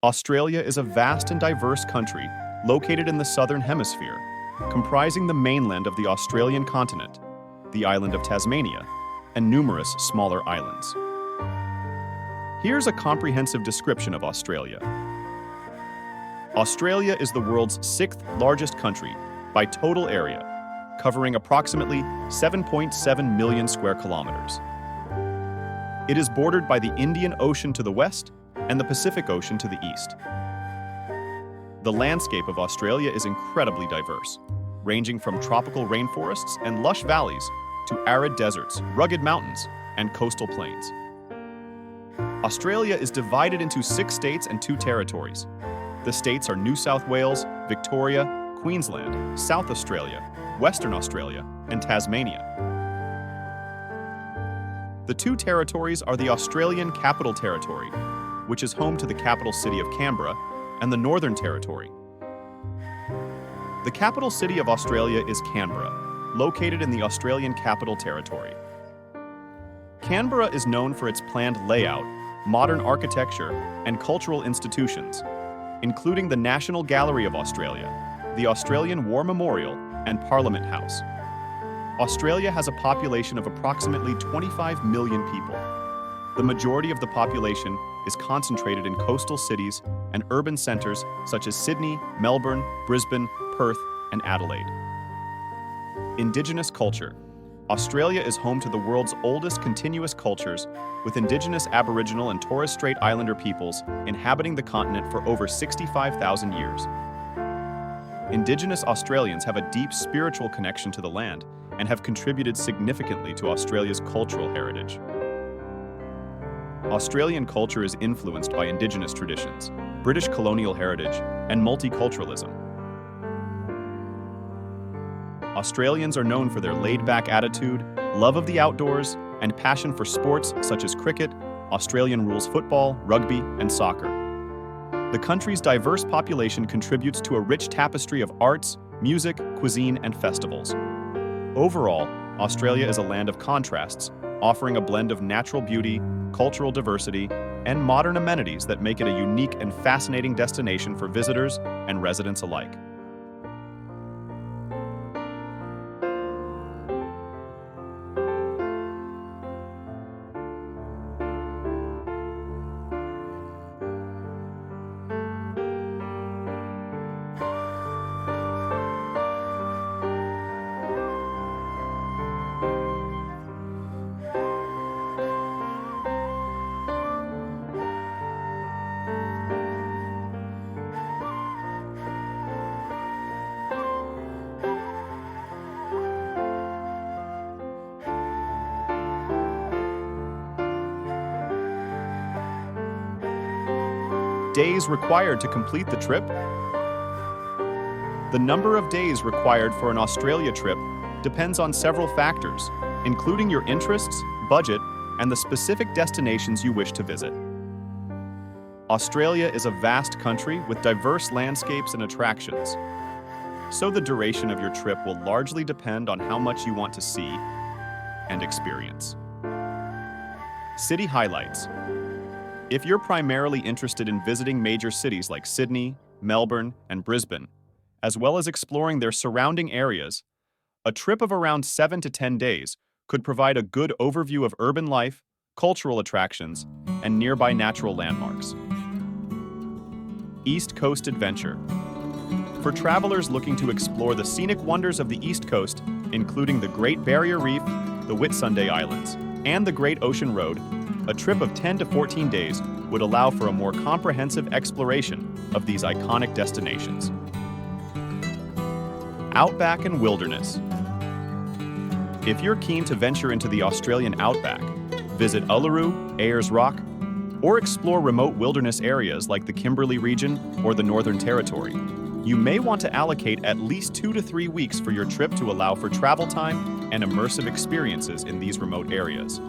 Australia is a vast and diverse country located in the Southern Hemisphere, comprising the mainland of the Australian continent, the island of Tasmania, and numerous smaller islands. Here's a comprehensive description of Australia. Australia is the world's sixth largest country by total area, covering approximately 7.7 million square kilometers. It is bordered by the Indian Ocean to the west and the Pacific Ocean to the east. The landscape of Australia is incredibly diverse, ranging from tropical rainforests and lush valleys to arid deserts, rugged mountains, and coastal plains. Australia is divided into 6 states and 2 territories. The states are New South Wales, Victoria, Queensland, South Australia, Western Australia, and Tasmania. The 2 territories are the Australian Capital Territory, which is home to the capital city of Canberra, and the Northern Territory. The capital city of Australia is Canberra, located in the Australian Capital Territory. Canberra is known for its planned layout, modern architecture, and cultural institutions, including the National Gallery of Australia, the Australian War Memorial, and Parliament House. Australia has a population of approximately 25 million people. The majority of the population is concentrated in coastal cities and urban centers such as Sydney, Melbourne, Brisbane, Perth, and Adelaide. Indigenous culture. Australia is home to the world's oldest continuous cultures, with Indigenous Aboriginal and Torres Strait Islander peoples inhabiting the continent for over 65,000 years. Indigenous Australians have a deep spiritual connection to the land and have contributed significantly to Australia's cultural heritage. Australian culture is influenced by Indigenous traditions, British colonial heritage, and multiculturalism. Australians are known for their laid-back attitude, love of the outdoors, and passion for sports such as cricket, Australian rules football, rugby, and soccer. The country's diverse population contributes to a rich tapestry of arts, music, cuisine, and festivals. Overall, Australia is a land of contrasts, offering a blend of natural beauty, cultural diversity, and modern amenities that make it a unique and fascinating destination for visitors and residents alike. Days required to complete the trip? The number of days required for an Australia trip depends on several factors, including your interests, budget, and the specific destinations you wish to visit. Australia is a vast country with diverse landscapes and attractions, so the duration of your trip will largely depend on how much you want to see and experience. City highlights. If you're primarily interested in visiting major cities like Sydney, Melbourne, and Brisbane, as well as exploring their surrounding areas, a trip of around 7 to 10 days could provide a good overview of urban life, cultural attractions, and nearby natural landmarks. East Coast Adventure. For travelers looking to explore the scenic wonders of the East Coast, including the Great Barrier Reef, the Whitsunday Islands, and the Great Ocean Road, a trip of 10 to 14 days would allow for a more comprehensive exploration of these iconic destinations. Outback and wilderness. If you're keen to venture into the Australian outback, visit Uluru, Ayers Rock, or explore remote wilderness areas like the Kimberley region or the Northern Territory, you may want to allocate at least 2 to 3 weeks for your trip to allow for travel time and immersive experiences in these remote areas.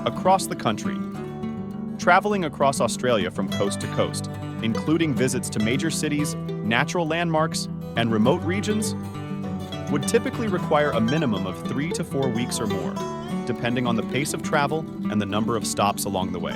Across the country. Traveling across Australia from coast to coast, including visits to major cities, natural landmarks, and remote regions, would typically require a minimum of 3 to 4 weeks or more, depending on the pace of travel and the number of stops along the way.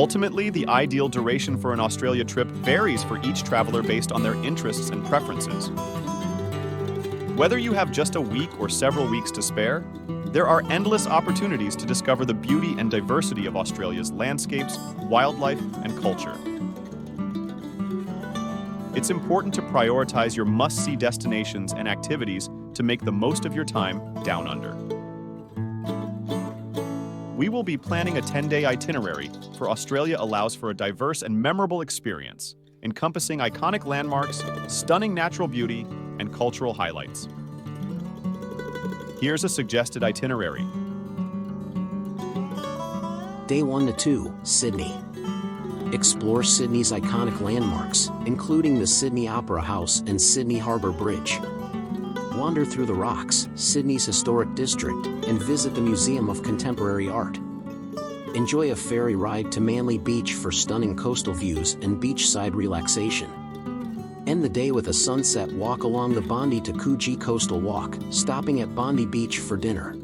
Ultimately, the ideal duration for an Australia trip varies for each traveler based on their interests and preferences. Whether you have just a week or several weeks to spare, there are endless opportunities to discover the beauty and diversity of Australia's landscapes, wildlife, and culture. It's important to prioritize your must-see destinations and activities to make the most of your time down under. We will be planning a 10-day itinerary, for Australia allows for a diverse and memorable experience, encompassing iconic landmarks, stunning natural beauty, and cultural highlights. Here's a suggested itinerary. Day 1 to 2, Sydney. Explore Sydney's iconic landmarks, including the Sydney Opera House and Sydney Harbour Bridge. Wander through the Rocks, Sydney's historic district, and visit the Museum of Contemporary Art. Enjoy a ferry ride to Manly Beach for stunning coastal views and beachside relaxation. End the day with a sunset walk along the Bondi to Coogee Coastal Walk, stopping at Bondi Beach for dinner.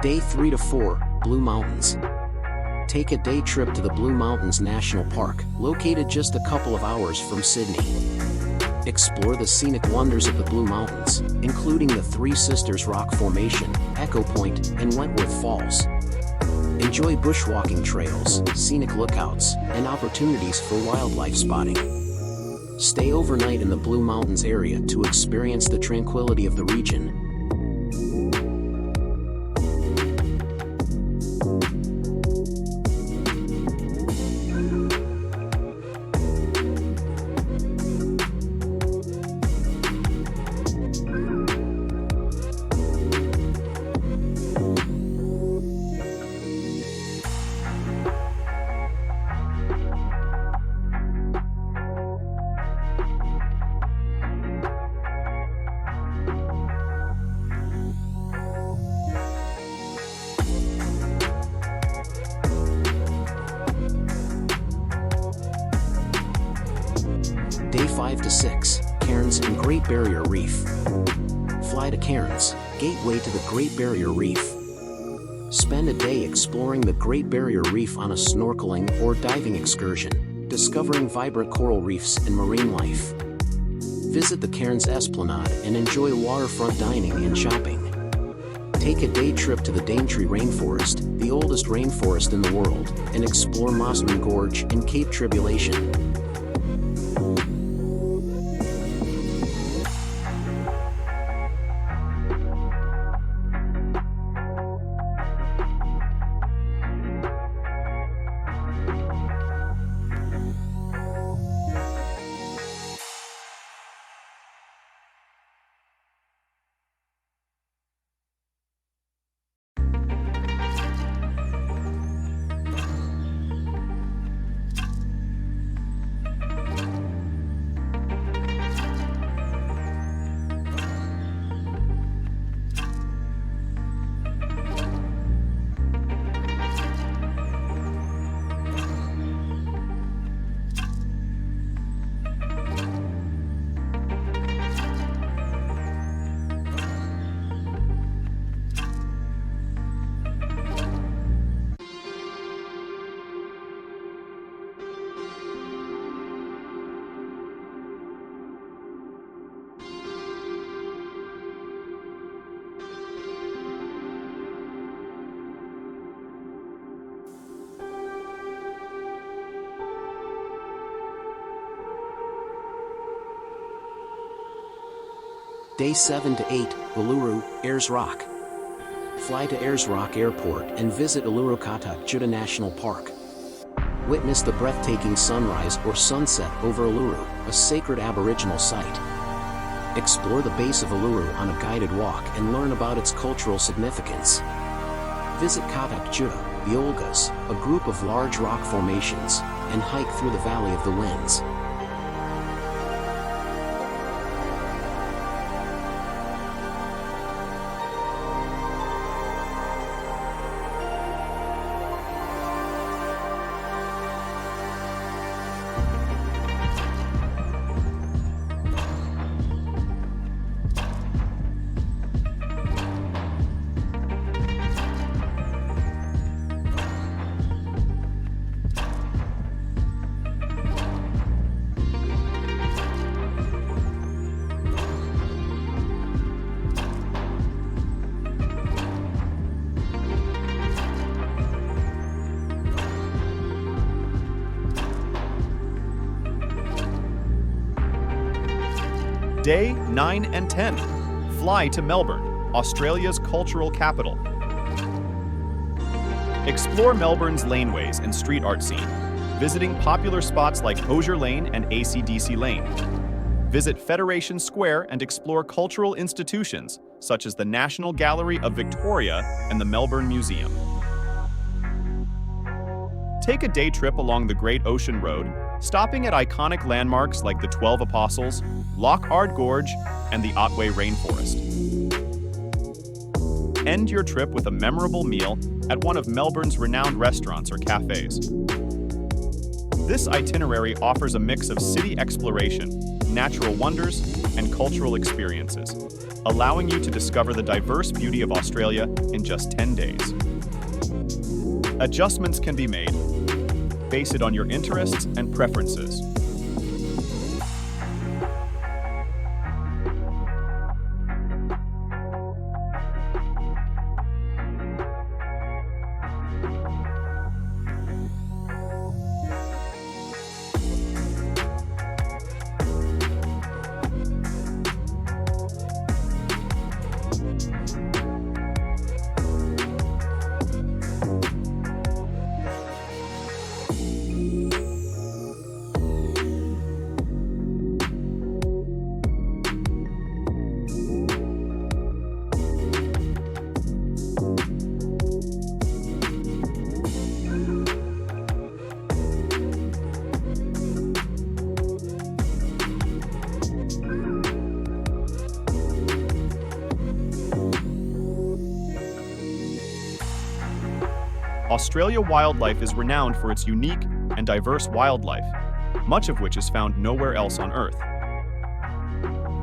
Day 3 to 4, Blue Mountains. Take a day trip to the Blue Mountains National Park, located just a couple of hours from Sydney. Explore the scenic wonders of the Blue Mountains, including the Three Sisters Rock Formation, Echo Point, and Wentworth Falls. Enjoy bushwalking trails, scenic lookouts, and opportunities for wildlife spotting. Stay overnight in the Blue Mountains area to experience the tranquility of the region. Day 5 to 6, Cairns and Great Barrier Reef. Fly to Cairns, gateway to the Great Barrier Reef. Spend a day exploring the Great Barrier Reef on a snorkeling or diving excursion, discovering vibrant coral reefs and marine life. Visit the Cairns Esplanade and enjoy waterfront dining and shopping. Take a day trip to the Daintree Rainforest, the oldest rainforest in the world, and explore Mossman Gorge and Cape Tribulation. Day 7 to 8, Uluru, Ayers Rock. Fly to Ayers Rock Airport and visit Uluru Katak Juda National Park. Witness the breathtaking sunrise or sunset over Uluru, a sacred Aboriginal site. Explore the base of Uluru on a guided walk and learn about its cultural significance. Visit Katak Juda, the Olgas, a group of large rock formations, and hike through the Valley of the Winds. Day 9 and 10. Fly to Melbourne, Australia's cultural capital. Explore Melbourne's laneways and street art scene, visiting popular spots like Hosier Lane and AC/DC Lane. Visit Federation Square and explore cultural institutions such as the National Gallery of Victoria and the Melbourne Museum. Take a day trip along the Great Ocean Road, stopping at iconic landmarks like the 12 Apostles, Loch Ard Gorge, and the Otway Rainforest. End your trip with a memorable meal at one of Melbourne's renowned restaurants or cafes. This itinerary offers a mix of city exploration, natural wonders, and cultural experiences, allowing you to discover the diverse beauty of Australia in just 10 days. Adjustments can be made. Base it on your interests and preferences. Australia wildlife is renowned for its unique and diverse wildlife, much of which is found nowhere else on Earth.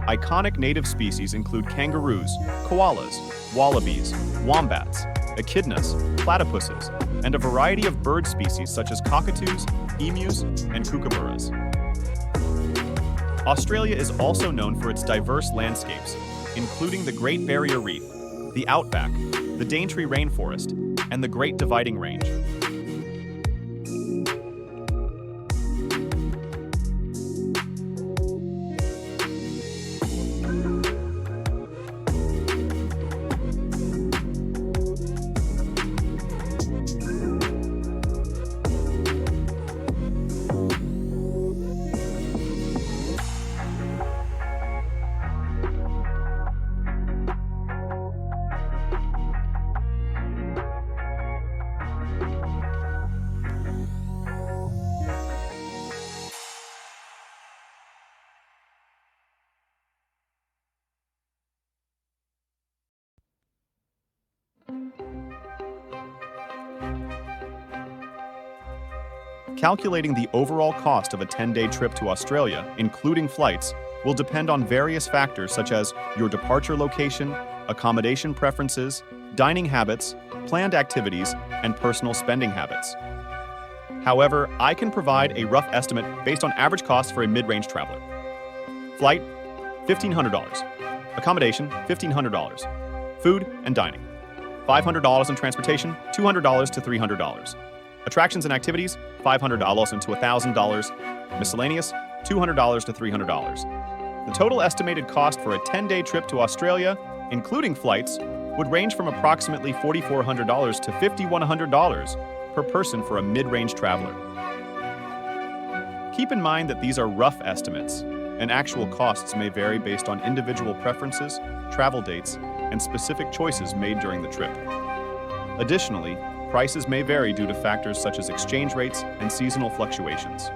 Iconic native species include kangaroos, koalas, wallabies, wombats, echidnas, platypuses, and a variety of bird species such as cockatoos, emus, and kookaburras. Australia is also known for its diverse landscapes, including the Great Barrier Reef, the Outback, the Daintree Rainforest, and the Great Dividing Range. Calculating the overall cost of a 10-day trip to Australia, including flights, will depend on various factors such as your departure location, accommodation preferences, dining habits, planned activities, and personal spending habits. However, I can provide a rough estimate based on average costs for a mid-range traveler. Flight, $1,500. Accommodation, $1,500. Food and dining, $500 in transportation, $200 to $300. Attractions and activities, $500 to $1,000. Miscellaneous, $200 to $300. The total estimated cost for a 10-day trip to Australia, including flights, would range from approximately $4,400 to $5,100 per person for a mid-range traveler. Keep in mind that these are rough estimates, and actual costs may vary based on individual preferences, travel dates, and specific choices made during the trip. Additionally, prices may vary due to factors such as exchange rates and seasonal fluctuations.